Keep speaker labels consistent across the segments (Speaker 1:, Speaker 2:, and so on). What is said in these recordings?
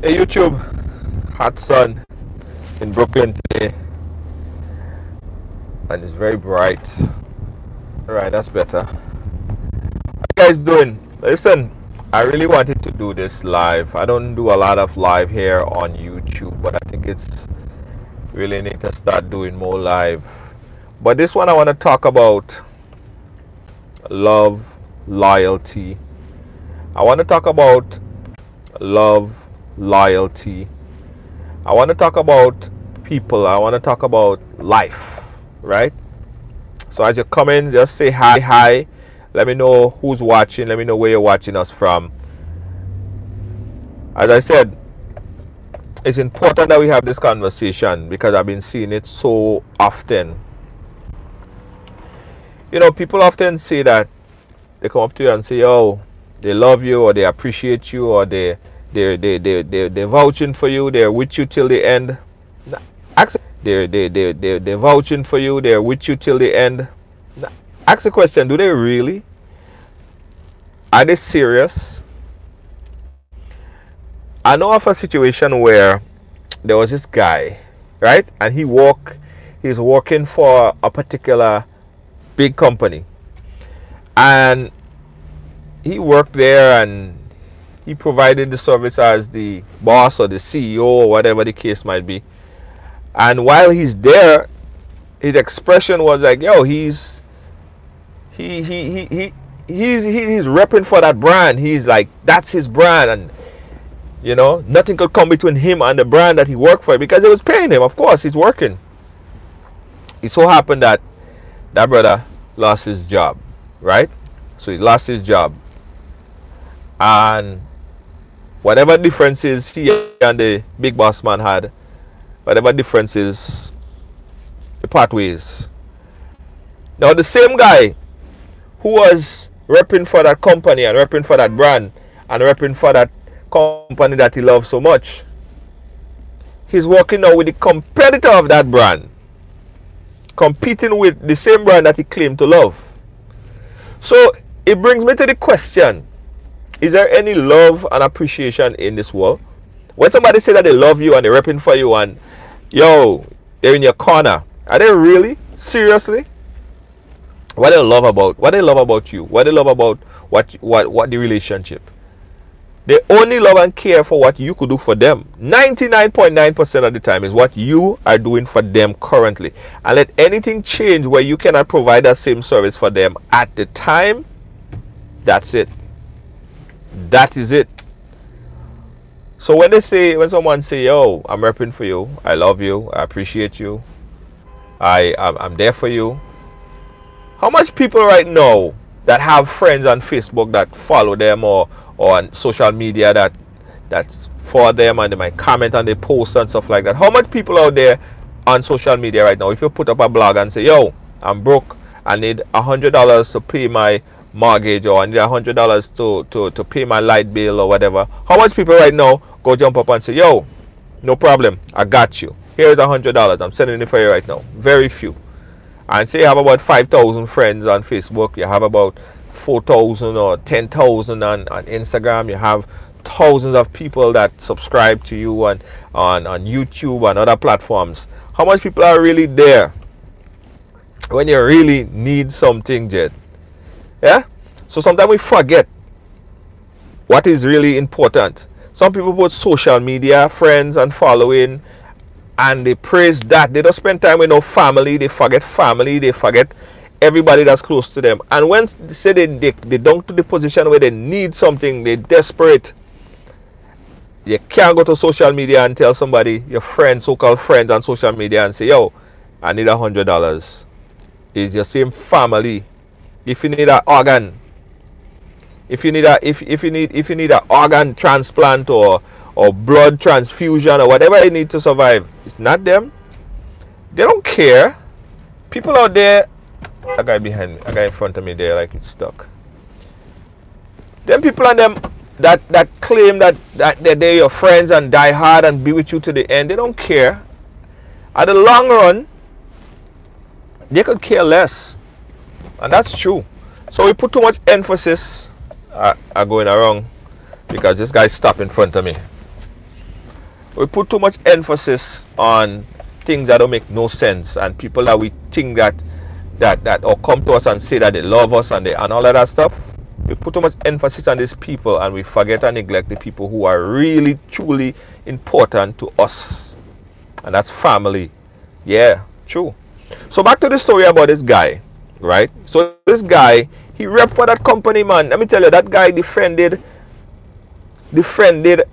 Speaker 1: Hey YouTube, hot sun in Brooklyn today, and it's very bright. Alright, that's better. How you guys doing? Listen, I really wanted to do this live. I don't do a lot of live here on YouTube, but I think it's really need to start doing more live. But this one I want to talk about love, loyalty. I want to talk about love, loyalty. I want to talk about people. I want to talk about life, right? So as you come in, just say hi. Let me know who's watching. Let me know where you're watching us from. As I said, it's important that we have this conversation because I've been seeing it so often. You know, people often say that they come up to you and say, "Oh, they love you, or they appreciate you, or they're vouching for you, they're with you till the end." They're vouching for you, they're with you till the end. Ask the question, do they really? Are they serious? I know of a situation where there was this guy, right? And he's working for a particular big company. And he worked there and he provided the service as the boss or the CEO or whatever the case might be. And while he's there, his expression was like, "Yo, he's repping for that brand. He's like, that's his brand, and you know, nothing could come between him and the brand that he worked for because it was paying him. Of course, he's working." It so happened that that brother lost his job, right? So he lost his job, and whatever differences he and the big boss man had, whatever differences, the part ways. Now the same guy who was repping for that company and repping for that brand and repping for that company that he loves so much, he's working now with the competitor of that brand, competing with the same brand that he claimed to love. So it brings me to the question, is there any love and appreciation in this world? When somebody say that they love you and they're repping for you and, yo, they're in your corner, are they really? Seriously? What they love about you? What they love about what the relationship? They only love and care for what you could do for them. 99.9% of the time is what you are doing for them currently. And let anything change where you cannot provide that same service for them at the time, that's it. That is it. So when someone say, "Yo, I'm repping for you, I love you, I appreciate you, I'm there for you," how much people right now that have friends on Facebook that follow them or on social media that's for them and they might comment on their posts and stuff like that? How much people out there on social media right now, if you put up a blog and say, "Yo, I'm broke, I need $100 to pay my mortgage," or "I need $100 to pay my light bill," or whatever, how much people right now go jump up and say, "Yo, no problem, I got you, here's $100, I'm sending it for you right now"? Very few. And say you have about 5,000 friends on Facebook, you have about 4,000 or 10,000 on Instagram, you have thousands of people that subscribe to you on YouTube and other platforms. How much people are really there when you really need something, Jed? Yeah? So sometimes we forget what is really important. Some people put social media, friends and following, and they praise that. They don't spend time with no family. They forget family. They forget everybody that's close to them. And when they say they down to the position where they need something, they're desperate, you can't go to social media and tell somebody, your friends, so-called friends on social media, and say, "Yo, I need $100. It's your same family. If you need an organ, if you need an organ transplant or blood transfusion or whatever you need to survive, it's not them. They don't care. People out there, a guy behind me, a guy in front of me there, like it's stuck. Them people and them that claim that they're your friends and die hard and be with you to the end, they don't care. At the long run, they could care less. And that's true. So we put too much emphasis are going around because this guy stopped in front of me. We put too much emphasis on things that don't make no sense, and people that we think that or come to us and say that they love us and all of that stuff. We put too much emphasis on these people, and we forget and neglect the people who are really truly important to us, and that's family. Yeah, true. So back to the story about this guy, right? So this guy, he repped for that company, man. Let me tell you, that guy defended,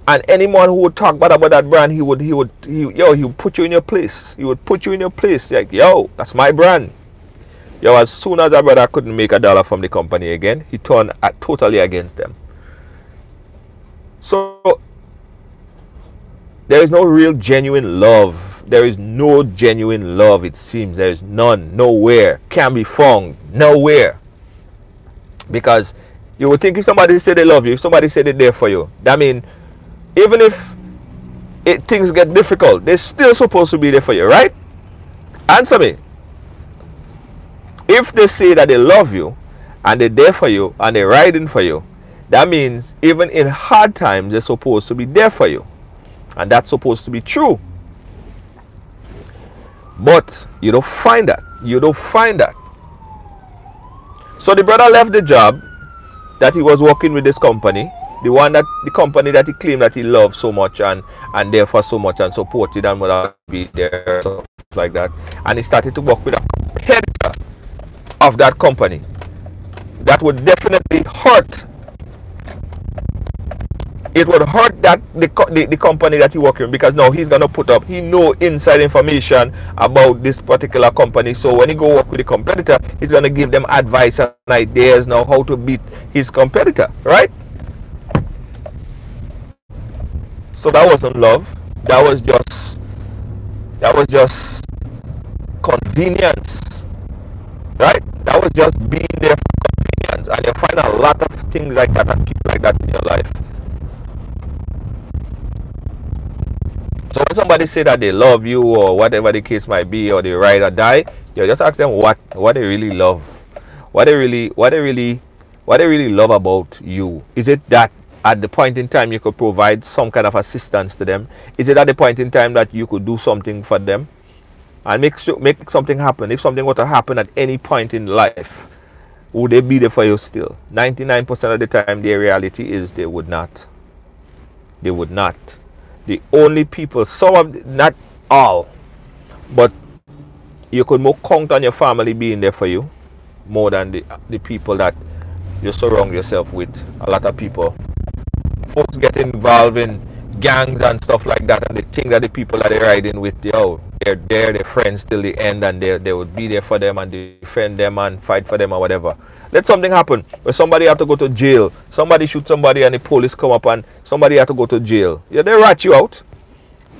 Speaker 1: and anyone who would talk bad about that brand, he would put you in your place. He would put you in your place. Like, yo, that's my brand. Yo, as soon as that brother couldn't make a dollar from the company again, he turned totally against them. So there is no real genuine love. There is no genuine love, it seems. There is none, nowhere, can be found, nowhere. Because you would think if somebody said they love you, if somebody said they're there for you, that means even if things get difficult, they're still supposed to be there for you, right? Answer me. If they say that they love you and they're there for you and they're riding for you, that means even in hard times, they're supposed to be there for you. And that's supposed to be true. But you don't find that. You don't find that. So the brother left the job that he was working with this company, the company that he claimed that he loved so much and therefore so much and supported and would be there, stuff like that. And he started to work with a head of that company. That would definitely hurt. It would hurt that the company that he working with, because now he's gonna put up, he know inside information about this particular company. So when he go work with the competitor, he's gonna give them advice and ideas now how to beat his competitor, right? So that wasn't love. That was just convenience, right? That was just being there for convenience. And you find a lot of things like that and people like that in your life. So when somebody say that they love you or whatever the case might be, or they ride or die, you just ask them what they really love, what they really love about you. Is it that at the point in time you could provide some kind of assistance to them? Is it at the point in time that you could do something for them and make something happen? If something were to happen at any point in life, would they be there for you still? 99% of the time, the reality is they would not. They would not. The only people, not all, but you could more count on your family being there for you more than the people that you surround yourself with. A lot of people, folks get involved in gangs and stuff like that, and they think that the people that they're riding with, they're their friends till the end, and they would be there for them and defend them and fight for them or whatever. Let something happen where somebody have to go to jail, somebody shoot somebody and the police come up and somebody have to go to jail. Yeah, they rat you out.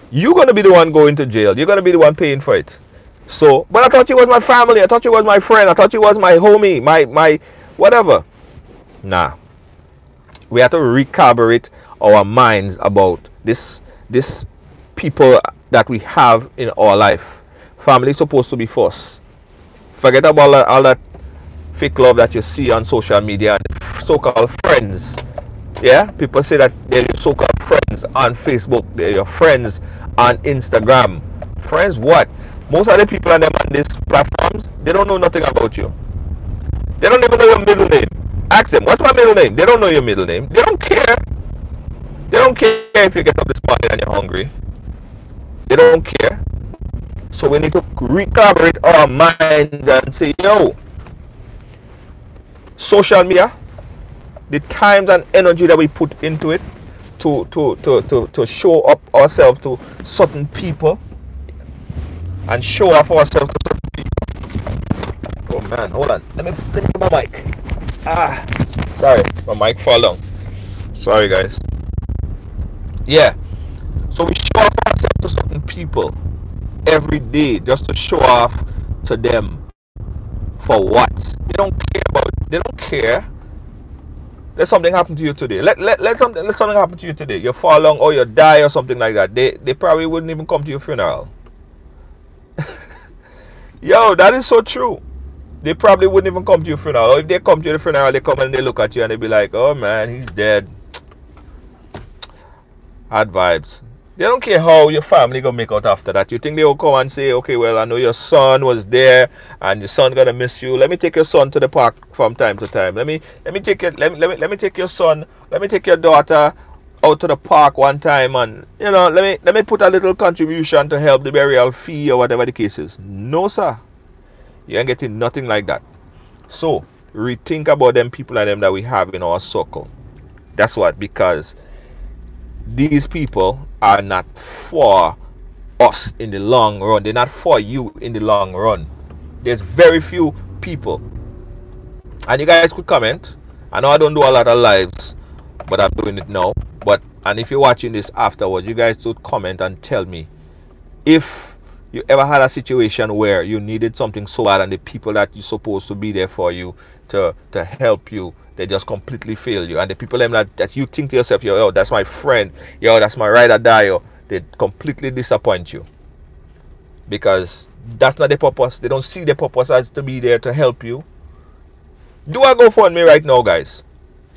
Speaker 1: You're going to be the one going to jail. You're going to be the one paying for it. So, but I thought you was my family. I thought you was my friend. I thought you was my homie, my whatever. Nah. We have to recalibrate our minds about this people that we have in our life. Family is supposed to be first. Forget about all that fake love that you see on social media and so-called friends. Yeah, people say that they're your so-called friends on Facebook, they're your friends on Instagram. Friends what? Most of the people on these platforms, they don't know nothing about you. They don't even know your middle name. Ask them, what's my middle name? They don't know your middle name. They don't care. They don't care if you get up this morning and you're hungry. They don't care. So we need to recalibrate our minds and say, yo, social media, the times and energy that we put into it to show up ourselves to certain people and show off ourselves to certain people. Oh man, hold on. Let me get my mic. Sorry, my mic fall down. Sorry guys. Yeah. So we show off ourselves to certain people every day just to show off to them. For what? They don't care about it. They don't care. Let something happen to you today. Let something happen to you today. You fall down or you die or something like that. They probably wouldn't even come to your funeral. Yo, that is so true. They probably wouldn't even come to your funeral. Or if they come to your funeral, they come and they look at you and they be like, oh man, he's dead. Hard vibes. They don't care how your family gonna make out after that. You think they will come and say, okay, well, I know your son was there and your son gonna miss you. Let me take your son to the park from time to time. Let me take your let me take your son, let me take your daughter out to the park one time, and you know, let me put a little contribution to help the burial fee or whatever the case is. No, sir. You ain't getting nothing like that. So rethink about them people and them that we have in our circle. That's what, because these people are not for us in the long run. They're not for you in the long run. There's very few people. And you guys could comment. I know I don't do a lot of lives, but I'm doing it now. And if you're watching this afterwards, you guys should comment and tell me if you ever had a situation where you needed something so bad and the people that you're supposed to be there for you to help you, they just completely fail you. And the people that you think to yourself, yo, that's my friend, yo, that's my ride or die, yo, they completely disappoint you. Because that's not the purpose. They don't see the purpose as to be there to help you. Do a GoFundMe right now, guys.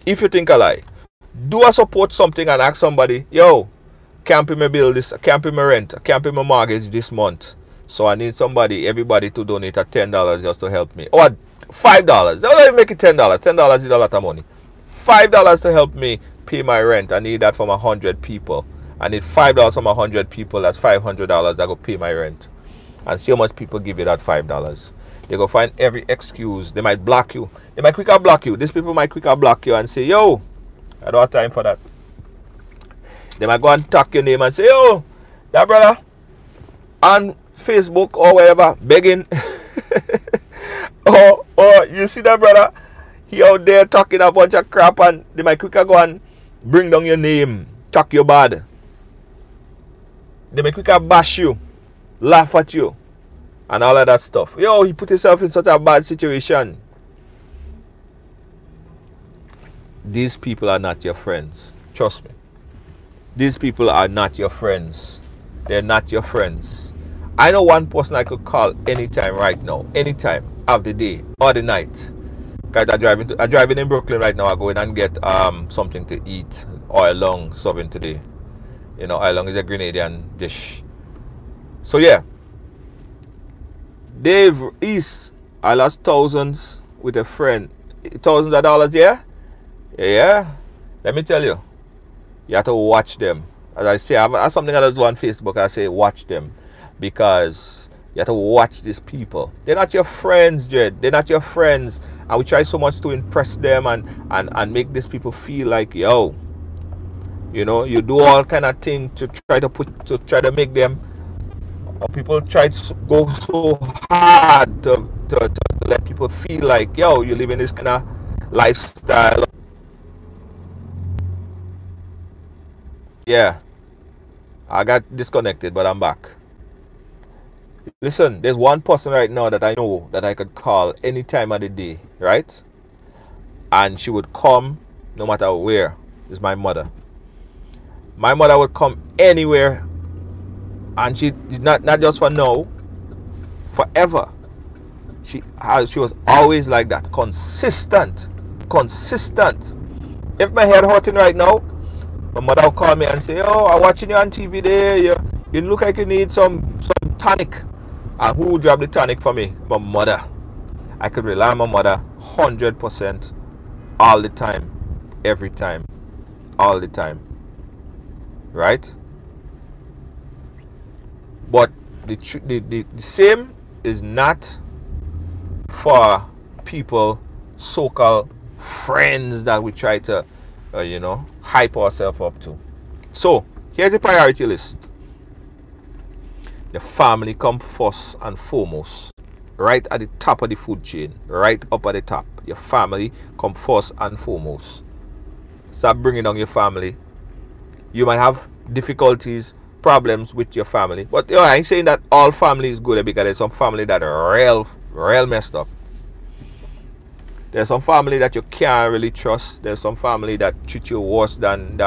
Speaker 1: If you think alike. Do a support something and ask somebody, yo, can't pay my bill this, can't pay my rent, can't pay my mortgage this month. So I need everybody to donate at $10 just to help me. Or $5. Don't let me make it $10. $10 is a lot of money. $5 to help me pay my rent. I need that from 100 people. I need $5 from 100 people. That's $500 that go pay my rent. And see how much people give you that $5. They go find every excuse. They might block you. They might quicker block you. These people might quicker block you and say, yo, I don't have time for that. They might go and talk your name and say, yo, that brother on Facebook or wherever begging. or you see that brother, he out there talking a bunch of crap, and they might quicker go and bring down your name, talk you bad. They might quicker bash you, laugh at you, and all of that stuff. Yo, he put himself in such a bad situation. These people are not your friends. Trust me. These people are not your friends. They're not your friends. I know one person I could call anytime right now. Anytime of the day or the night. Guys, I'm driving in Brooklyn right now. I go in and get something to eat. Oil long serving today. You know, oil long is a Grenadian dish. So yeah. Dave East, I lost thousands with a friend. Thousands of dollars, yeah? Yeah, let me tell you, you have to watch them. As I say, I have something I just do on Facebook. I say watch them, because you have to watch these people. They're not your friends, Jed. They're not your friends. And we try so much to impress them and make these people feel like, yo, you know, you do all kind of things to try to make them. People try to go so hard to let people feel like, yo, you live in this kind of lifestyle. Yeah, I got disconnected, but I'm back. Listen, there's one person right now that I know that I could call any time of the day, right? And she would come no matter where. Is my mother. My mother would come anywhere, and she not just for now, forever. She was always like that, consistent. If my head hurting right now, my mother will call me and say, oh, I'm watching you on TV there. You look like you need some tonic. And who would grab the tonic for me? My mother. I could rely on my mother 100% all the time. Every time. All the time. Right? But the same is not for people, so-called friends that we try to you know, hype ourselves up to. So here's the priority list. The family come first and foremost, right at the top of the food chain, right up at the top. Your family come first and foremost. Stop bringing down your family. You might have difficulties, problems with your family, but you know, I ain't saying that all family is good, because there's some family that are real messed up. There's some family that you can't really trust. There's some family that treat you worse than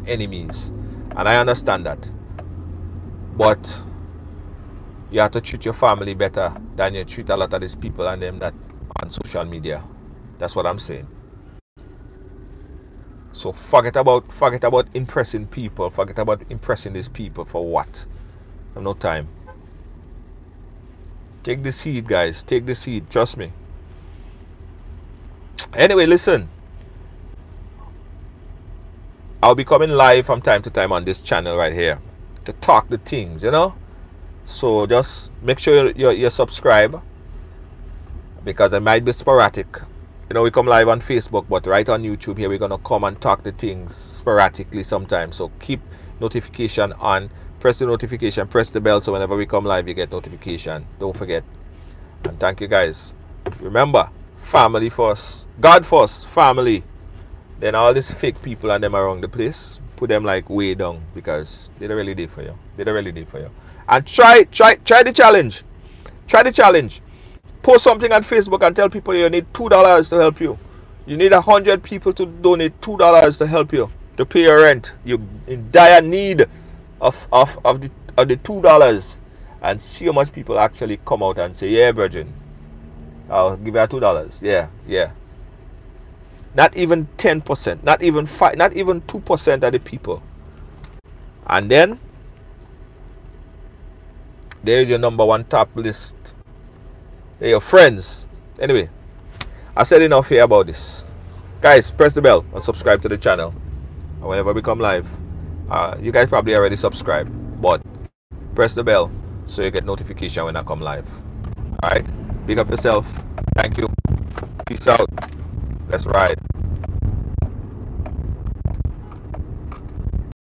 Speaker 1: enemies. And I understand that. But you have to treat your family better than you treat a lot of these people and them that on social media. That's what I'm saying. So forget about impressing people. Forget about impressing these people for what? I have no time. Take the seed, guys. Take the seed. Trust me. Anyway, listen. I'll be coming live from time to time on this channel right here to talk the things, you know. So just make sure you subscribe, because it might be sporadic. You know, we come live on Facebook, but right on YouTube here, we're going to come and talk the things sporadically sometimes. So keep notification on. Press the notification, press the bell, so whenever we come live, you get notification. Don't forget. And thank you, guys. Remember, family first. God first, family. Then all these fake people and them around the place, put them like way down, because they don't really did for you. They don't really did for you. And try the challenge. Try the challenge. Post something on Facebook and tell people you need $2 to help you. You need 100 people to donate $2 to help you to pay your rent. You're in dire need of the $2, and see how much people actually come out and say, yeah, Virgin, I'll give you $2. Yeah. Not even 10%, not even 5%, not even 2% of the people. And then there's your #1 top list. They're your friends. Anyway, I said enough here about this. Guys, press the bell and subscribe to the channel. And whenever we come live, you guys probably already subscribed, but press the bell so you get notification when I come live. Alright? Big up yourself. Thank you. Peace out. Let's ride.